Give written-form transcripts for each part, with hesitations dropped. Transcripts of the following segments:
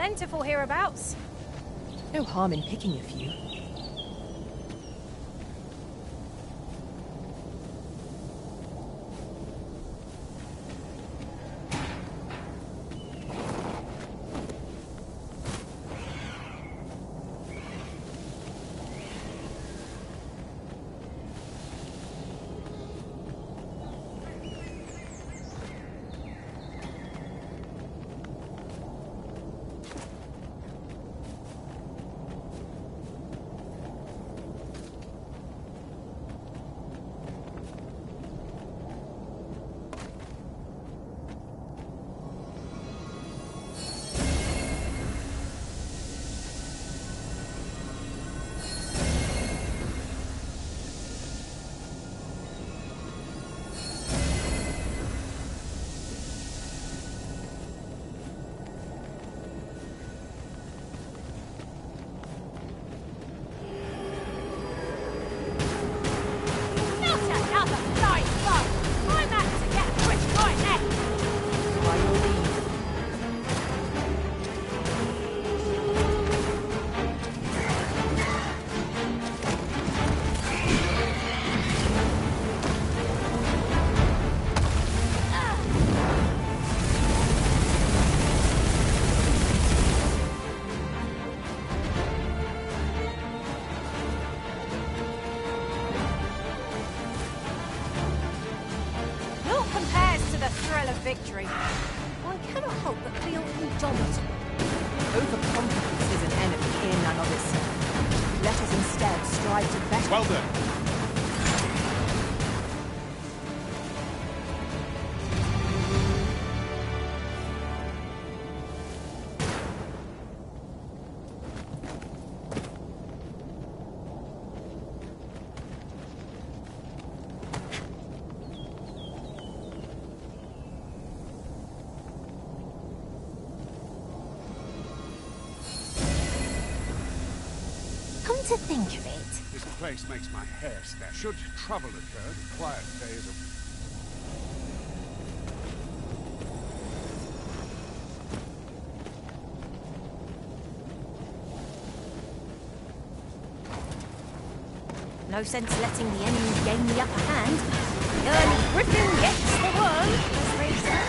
Plentiful hereabouts. No harm in picking a few. Victory. One cannot help but feel indomitable. Overconfidence is an enemy in and of itself. Let us instead strive to better... Well done. To think of it. This place makes my hair stand. Should trouble occur, the quiet days of... No sense letting the enemy gain the upper hand. The early griffin gets the worm, as they say.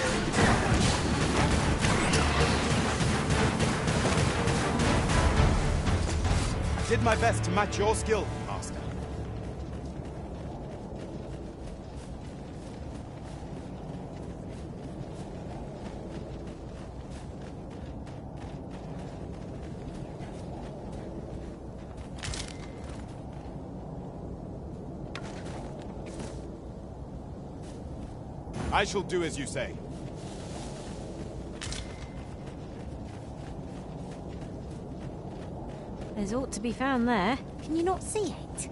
I did my best to match your skill, Master. I shall do as you say. There's aught to be found there. Can you not see it?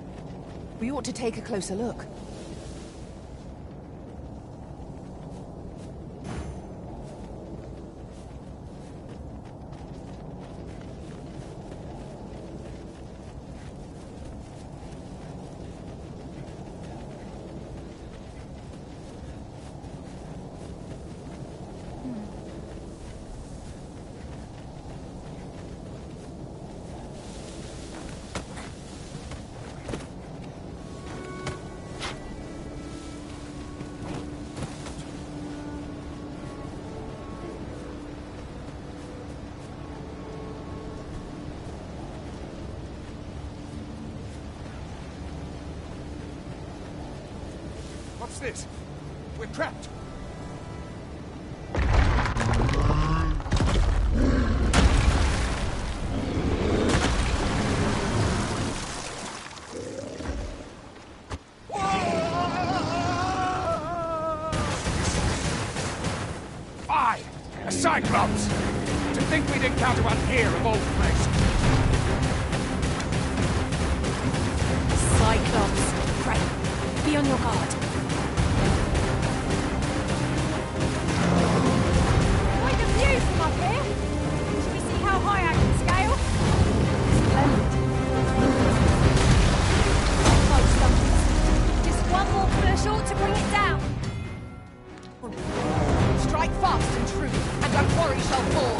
We ought to take a closer look. What's this? We're trapped. Fie! A Cyclops! To think we'd encounter one here of all places. Cyclops. Right. Be on your guard. Quite a view from up here. Shall we see how high I can scale? Splendid. Close, Stumpers. Just one more push short to bring it down. Strike fast and true, and our quarry shall fall.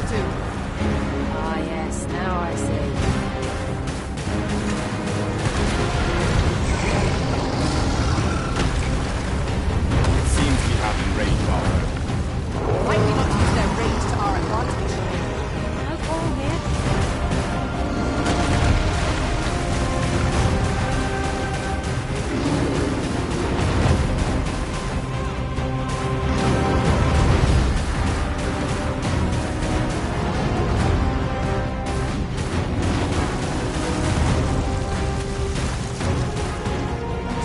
do. Ah, yes, now I see. It seems we have been raided well. Might we not use their rage to our advantage? No call here.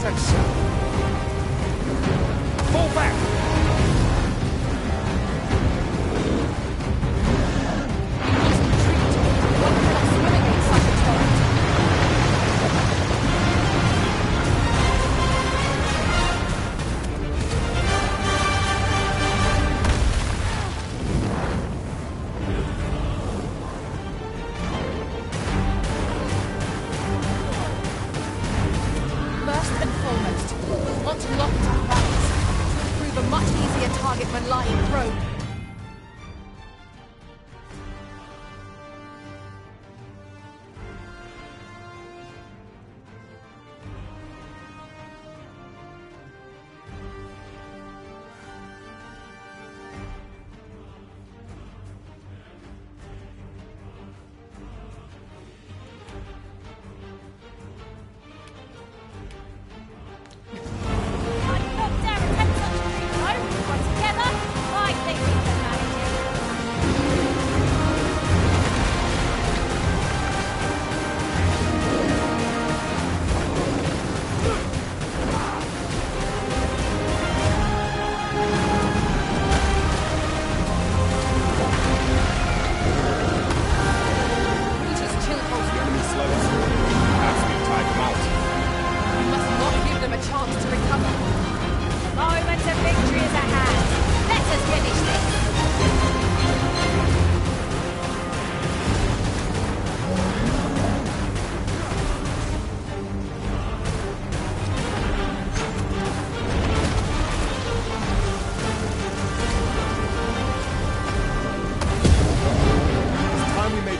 Sense. Fall back! One cannot swim against such a torrent. First and foremost, we want to lock it in valleys. It will prove a much easier target when lying prone. I'd not dare attempt such a feat alone, but together, I think we can manage it. Brutus Chilco's The enemy slows. Perhaps we've tied them out. We must not give them a chance to recover. Moment of victory is at hand. Let us finish this. It's time we made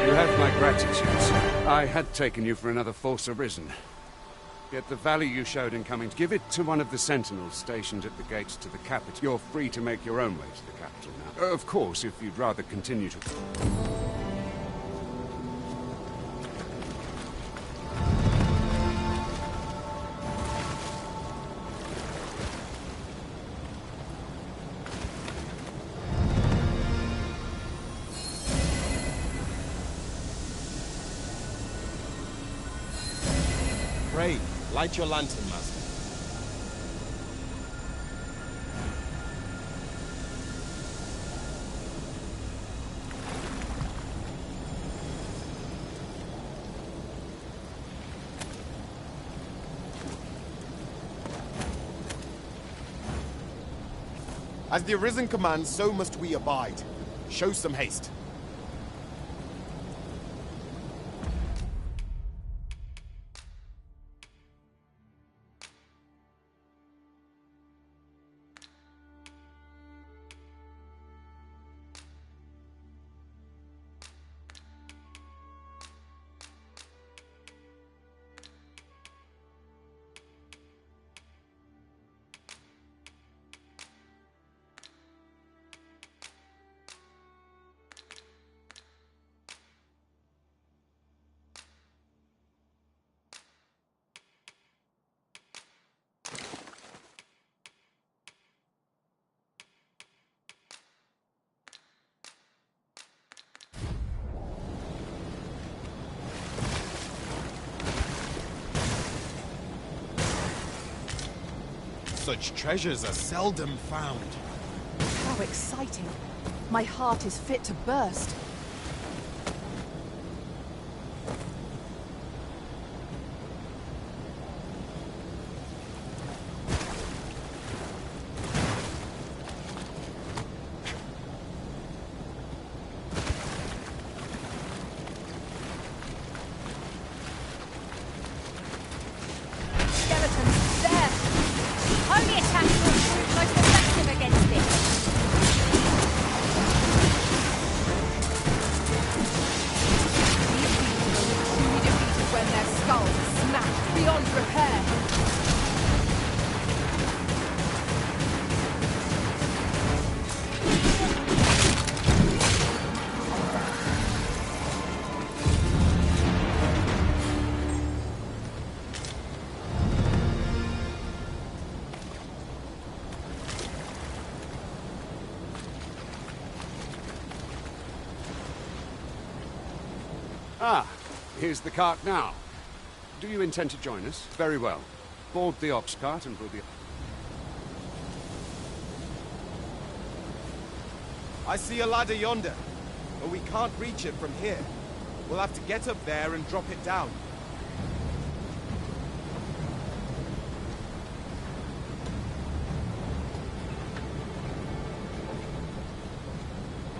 You have my gratitude, sir. I had taken you for another false arisen. Yet the value you showed in coming, give it to one of the sentinels stationed at the gates to the capital. You're free to make your own way to the capital now. Of course, if you'd rather continue to... Pray, light your lantern, Master. As the Arisen commands, so must we abide. Show some haste. Such treasures are seldom found. How exciting. My heart is fit to burst. Skeletons, there! Only attack most effective Ah, here's the cart now. Do you intend to join us? Very well. Board the ox cart and we'll be... I see a ladder yonder, but we can't reach it from here. We'll have to get up there and drop it down.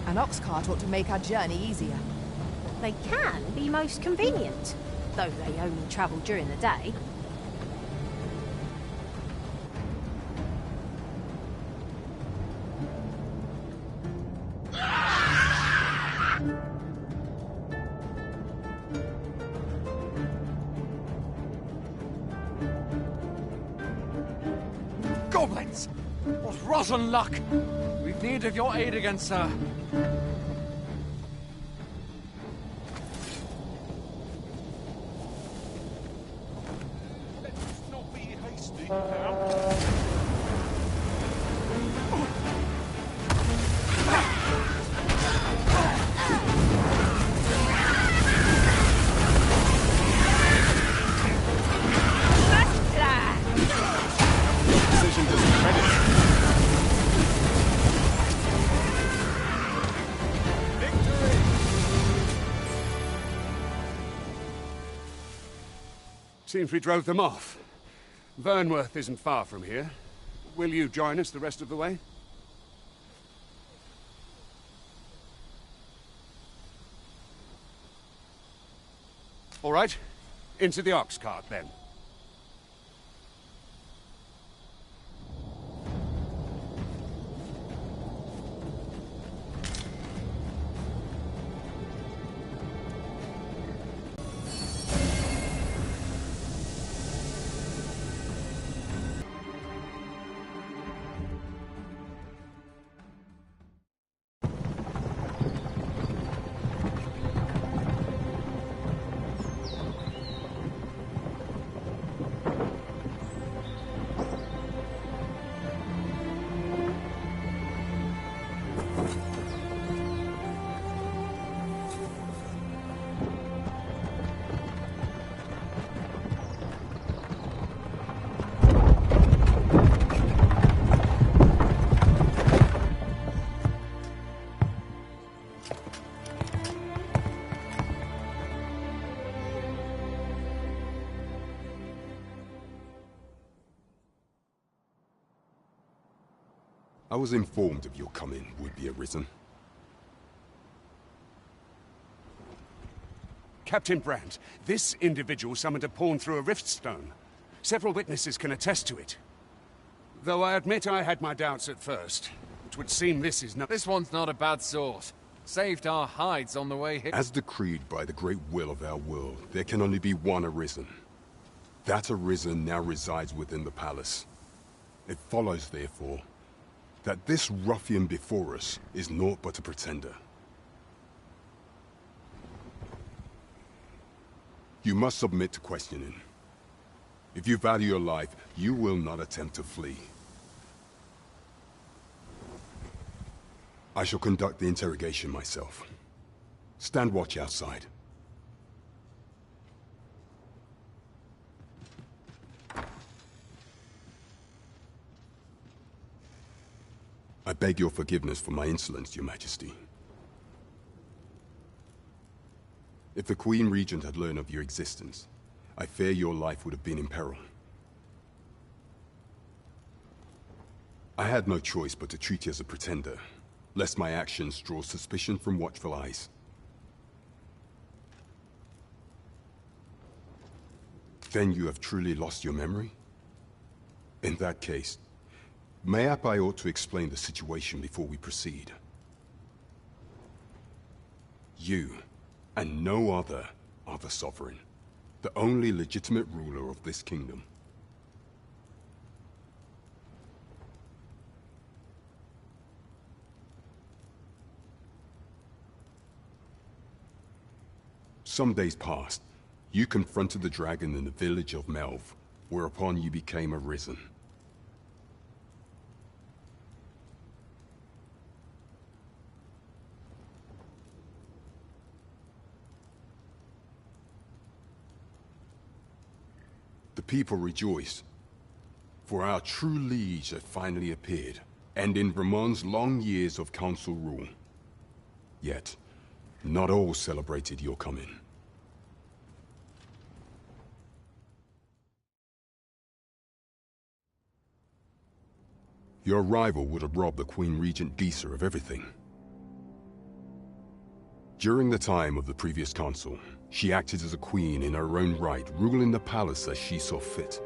An ox cart ought to make our journey easier. They can be most convenient, though they only travel during the day. Goblins! What rotten luck! We've need of your aid again, sir. Let's not be hasty. Decision doesn't credit. Victory! Seems we drove them off. Vernworth isn't far from here. Will you join us the rest of the way? All right. Into the ox cart, then. I was informed of your coming would be arisen. Captain Brandt, this individual summoned a pawn through a rift stone. Several witnesses can attest to it. Though I admit I had my doubts at first. It would seem this is not... This one's not a bad sort. Saved our hides on the way here. As decreed by the great will of our world, there can only be one arisen. That arisen now resides within the palace. It follows, therefore, that this ruffian before us is naught but a pretender. You must submit to questioning. If you value your life, you will not attempt to flee. I shall conduct the interrogation myself. Stand watch outside. I beg your forgiveness for my insolence, Your Majesty. If the Queen Regent had learned of your existence, I fear your life would have been in peril. I had no choice but to treat you as a pretender, lest my actions draw suspicion from watchful eyes. Then you have truly lost your memory? In that case, mayhap I ought to explain the situation before we proceed. You, and no other, are the sovereign, the only legitimate ruler of this kingdom. Some days passed. You confronted the dragon in the village of Melv, whereupon you became arisen. The people rejoiced, for our true liege had finally appeared, ending Ramon's long years of council rule. Yet, not all celebrated your coming. Your arrival would have robbed the Queen Regent Disa of everything. During the time of the previous council, she acted as a queen in her own right, ruling the palace as she saw fit.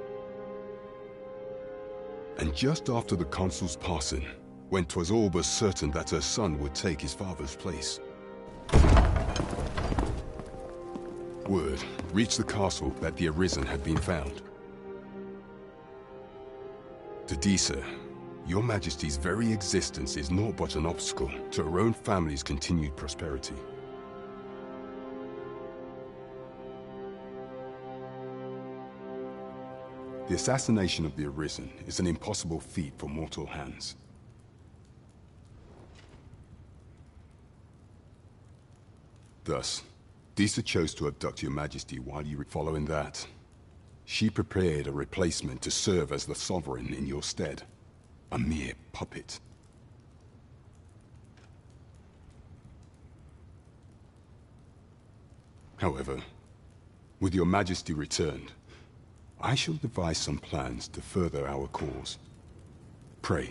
And just after the council's passing, when 'twas all but certain that her son would take his father's place, word reached the castle that the Arisen had been found. To Disa, your Majesty's very existence is naught but an obstacle to her own family's continued prosperity. The assassination of the Arisen is an impossible feat for mortal hands. Thus, Disa chose to abduct your Majesty while you were following that. She prepared a replacement to serve as the sovereign in your stead. A mere puppet. However, with your Majesty returned, I shall devise some plans to further our cause. Pray,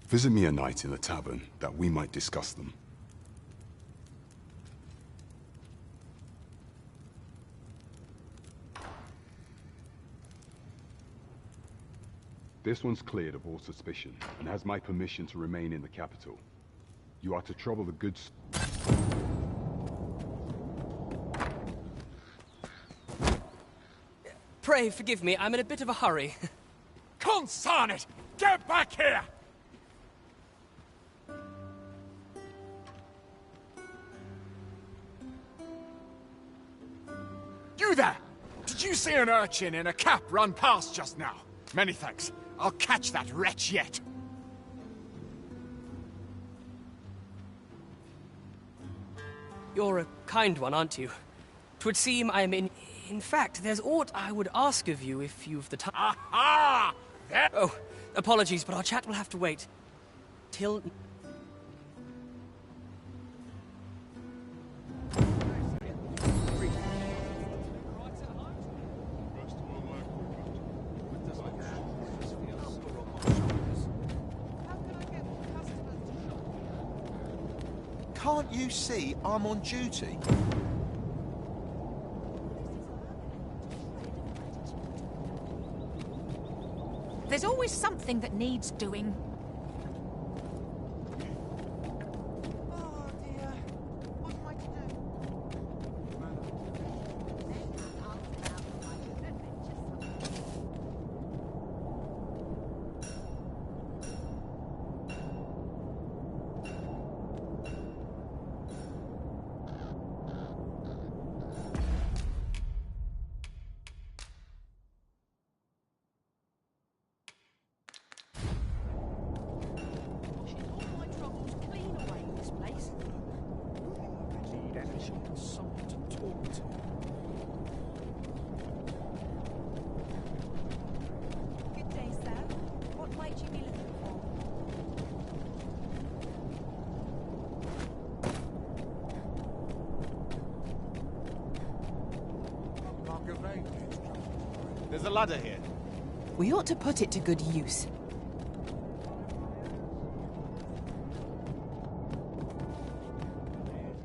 visit me a night in the tavern that we might discuss them. This one's cleared of all suspicion, and has my permission to remain in the capital. You are to trouble the goods. Pray forgive me, I'm in a bit of a hurry. Consign it! Get back here! You there! Did you see an urchin in a cap run past just now? Many thanks. I'll catch that wretch yet. You're a kind one, aren't you? 'Twould seem I'm in... In fact, there's aught I would ask of you if you've the time. Aha! There... Oh, apologies, but our chat will have to wait. Till... Can't you see I'm on duty? There's always something that needs doing. Oh dear, what am I to do? Good day, sir. What might you be looking for? There's a ladder here. We ought to put it to good use.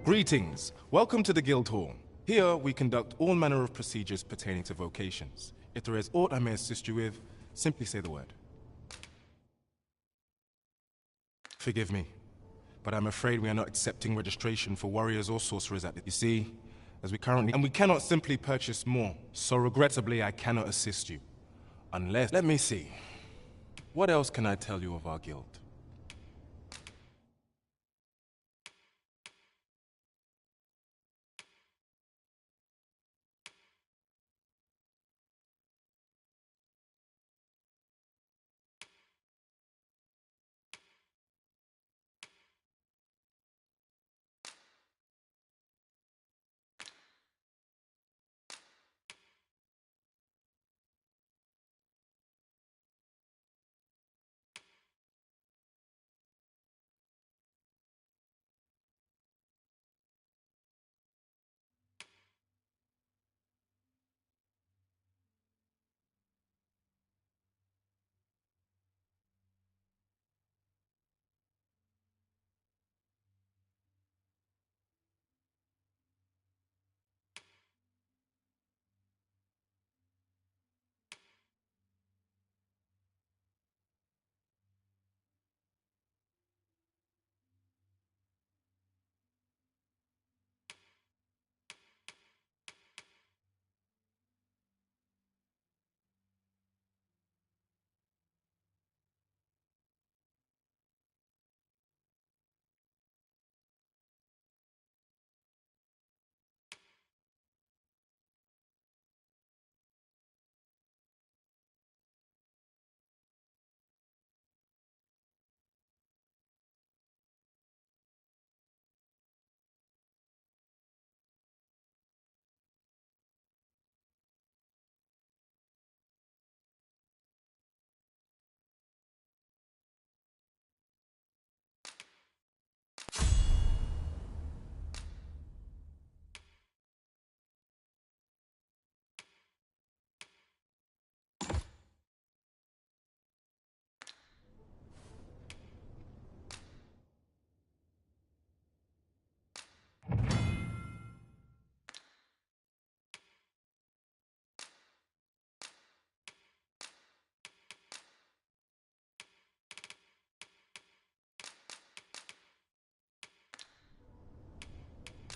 Greetings. Welcome to the Guild Hall. Here, we conduct all manner of procedures pertaining to vocations. If there is aught I may assist you with, simply say the word. Forgive me, but I'm afraid we are not accepting registration for warriors or sorcerers at the... You see, as we currently... And we cannot simply purchase more, so regrettably I cannot assist you. Unless... Let me see. What else can I tell you of our guild?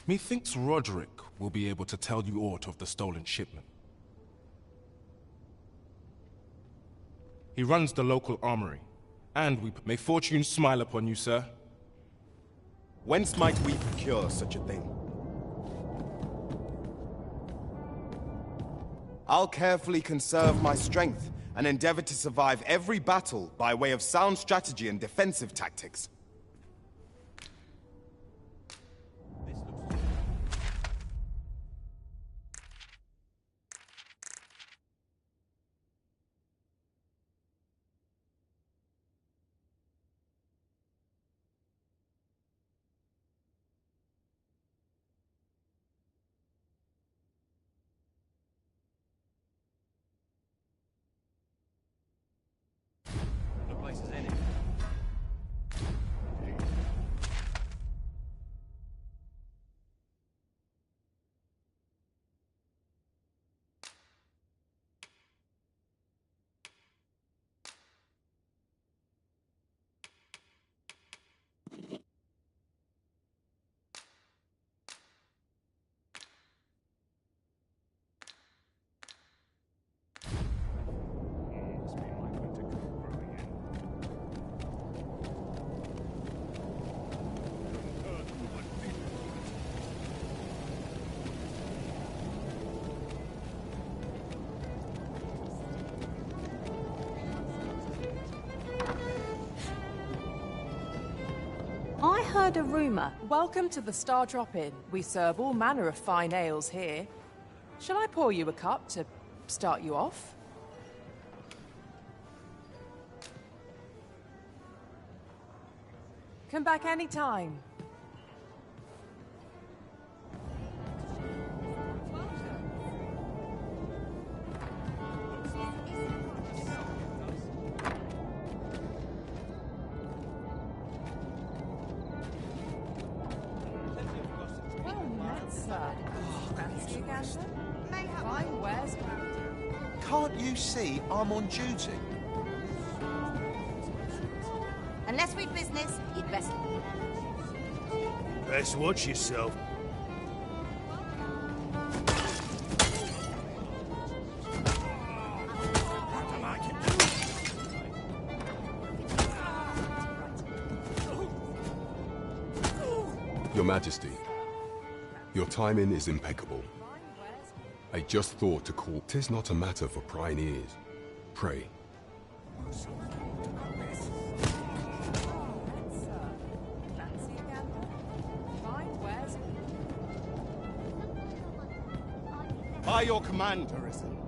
Methinks Roderick will be able to tell you aught of the stolen shipment. He runs the local armory, and may fortune smile upon you, sir. Whence might we procure such a thing? I'll carefully conserve my strength and endeavor to survive every battle by way of sound strategy and defensive tactics. I heard a rumor. Welcome to the Star Drop-In. We serve all manner of fine ales here. Shall I pour you a cup to start you off? Come back anytime. Can't you see I'm on duty? Unless we've business, you'd best... Best watch yourself. Your Majesty, your timing is impeccable. I just thought to call. 'Tis not a matter for prying ears. Pray. By your command, Arisen.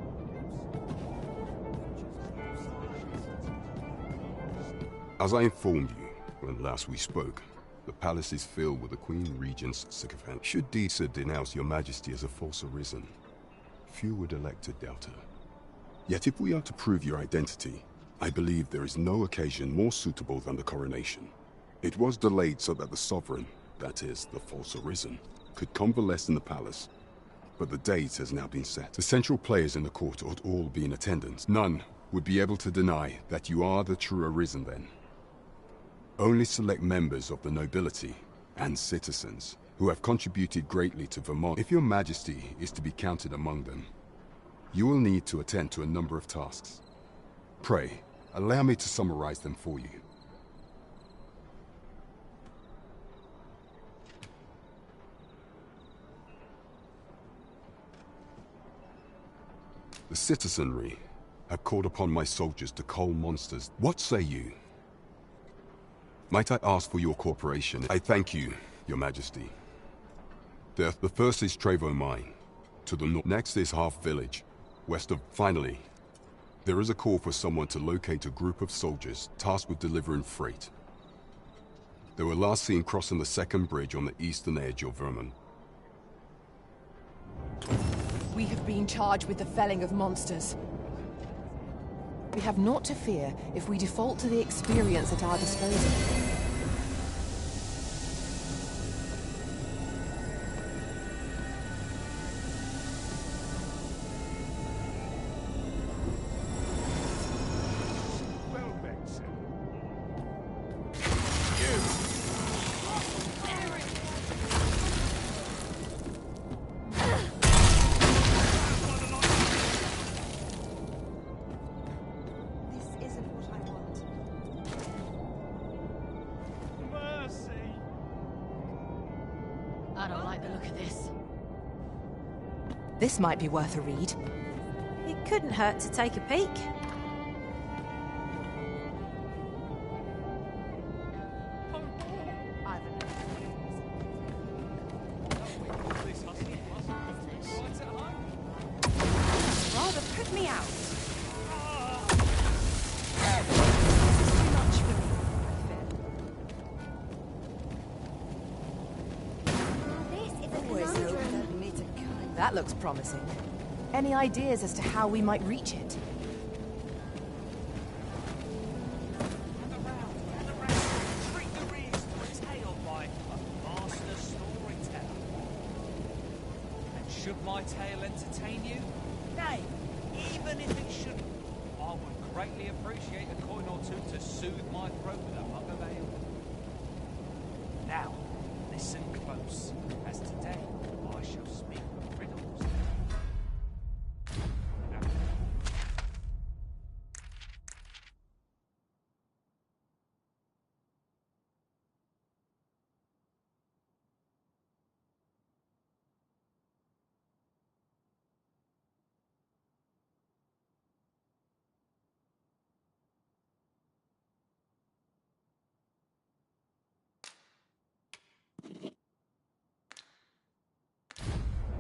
As I informed you when last we spoke, the palace is filled with the Queen Regent's sycophants. Should Disa denounce your Majesty as a false Arisen, few would elect to doubt her. Yet if we are to prove your identity, I believe there is no occasion more suitable than the coronation. It was delayed so that the sovereign, that is, the false Arisen, could convalesce in the palace. But the date has now been set. The central players in the court ought all be in attendance. None would be able to deny that you are the true Arisen then. Only select members of the nobility and citizens who have contributed greatly to Vermont. If your Majesty is to be counted among them, you will need to attend to a number of tasks. Pray, allow me to summarize them for you. The citizenry have called upon my soldiers to cull monsters. What say you? Might I ask for your cooperation? I thank you, your Majesty. The first is Trevo Mine, to the north. Next is Half Village, west of... Finally, there is a call for someone to locate a group of soldiers tasked with delivering freight. They were last seen crossing the second bridge on the eastern edge of Vermont. We have been charged with the felling of monsters. We have naught to fear if we default to the experience at our disposal. I don't like the look of this. This might be worth a read. It couldn't hurt to take a peek. Rather put me out. That looks promising. Any ideas as to how we might reach it? Should my tale entertain you? Nay, even if it shouldn't, I would greatly appreciate a coin or two to soothe my throat with a mug of ale. Now, listen close, as today I shall speak of riddles.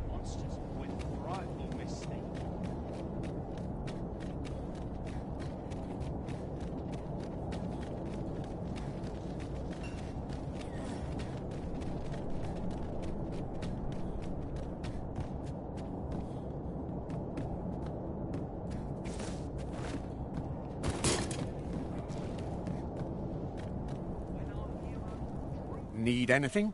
Monsters with frightful mistake. Need anything?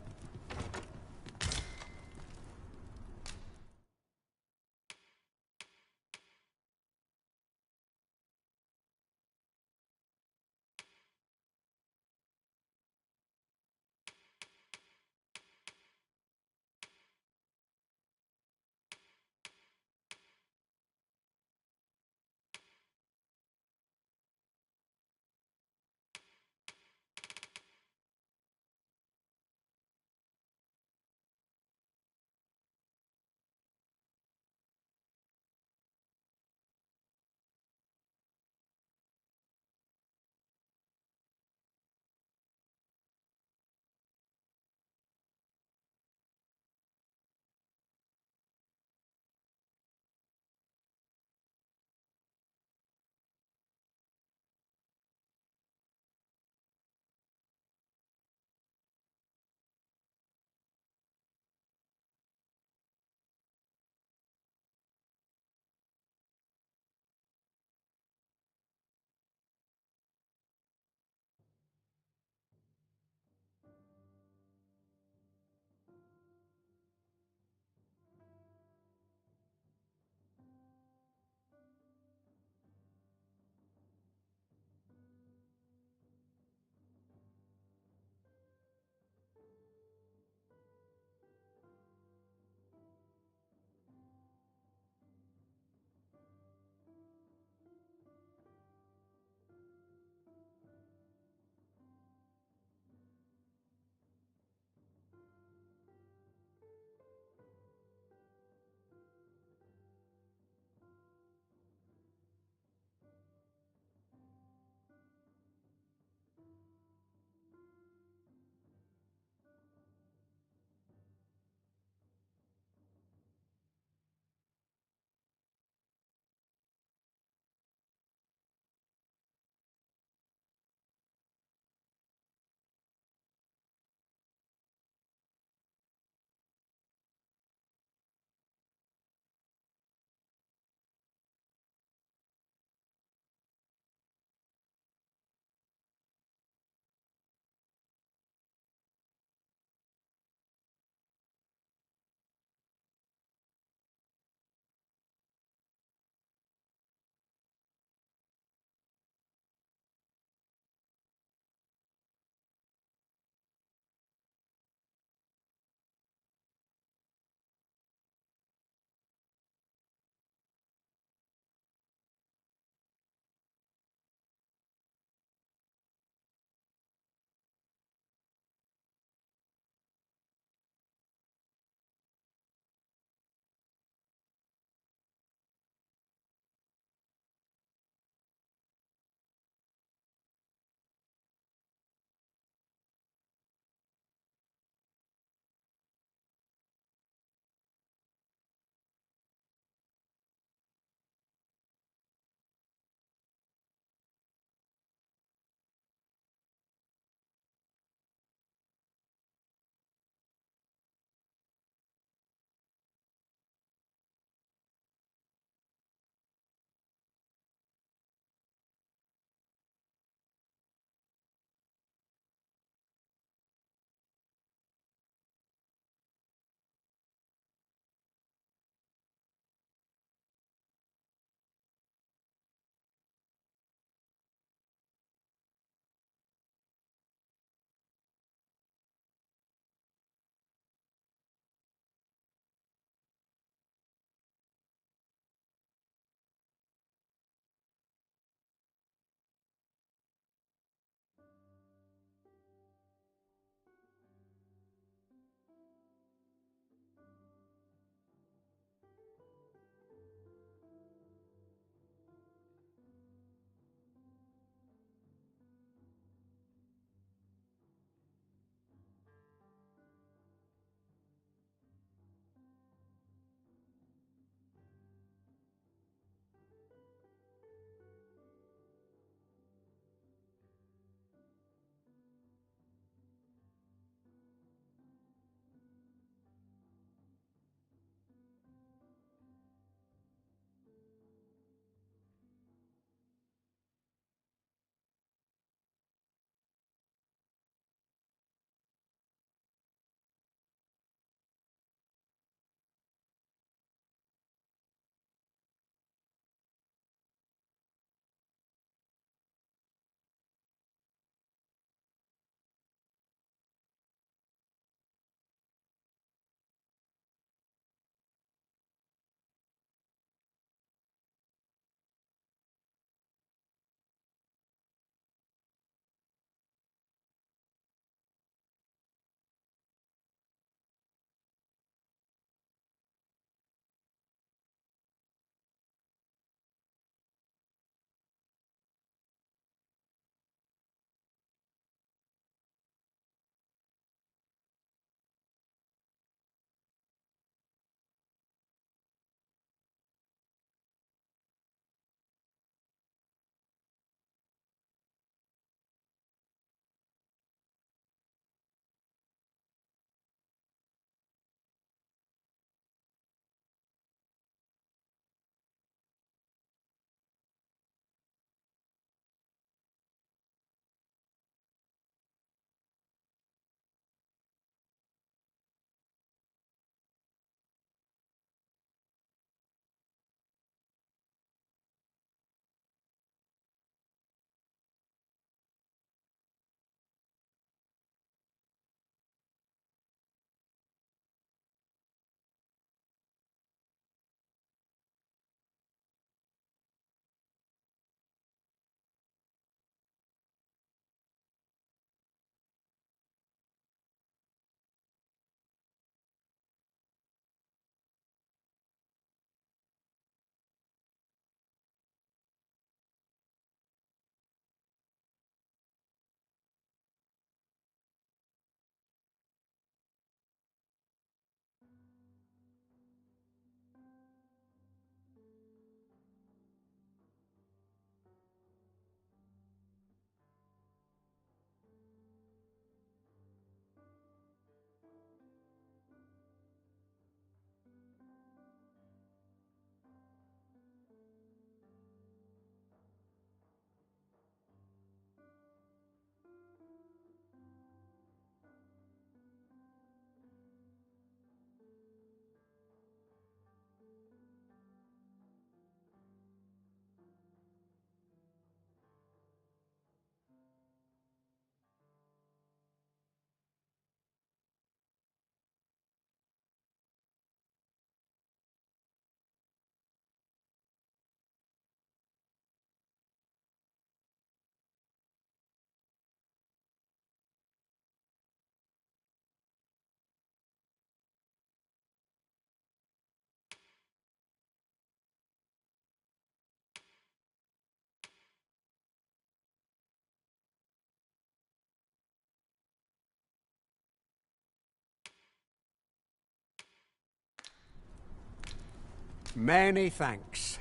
Many thanks.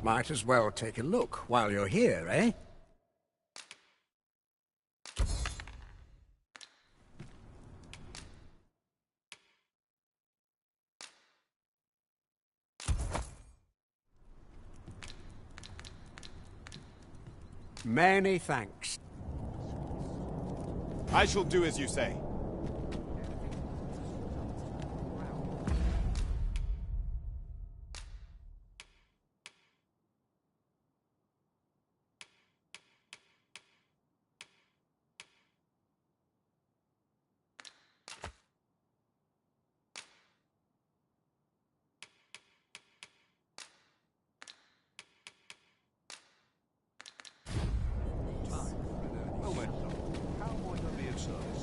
Might as well take a look while you're here, eh? Many thanks. I shall do as you say.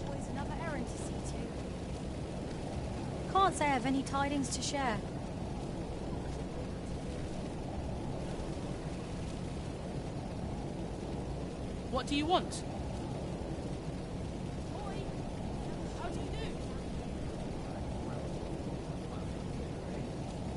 Always another errand to see to. Can't say I have any tidings to share. What do you want?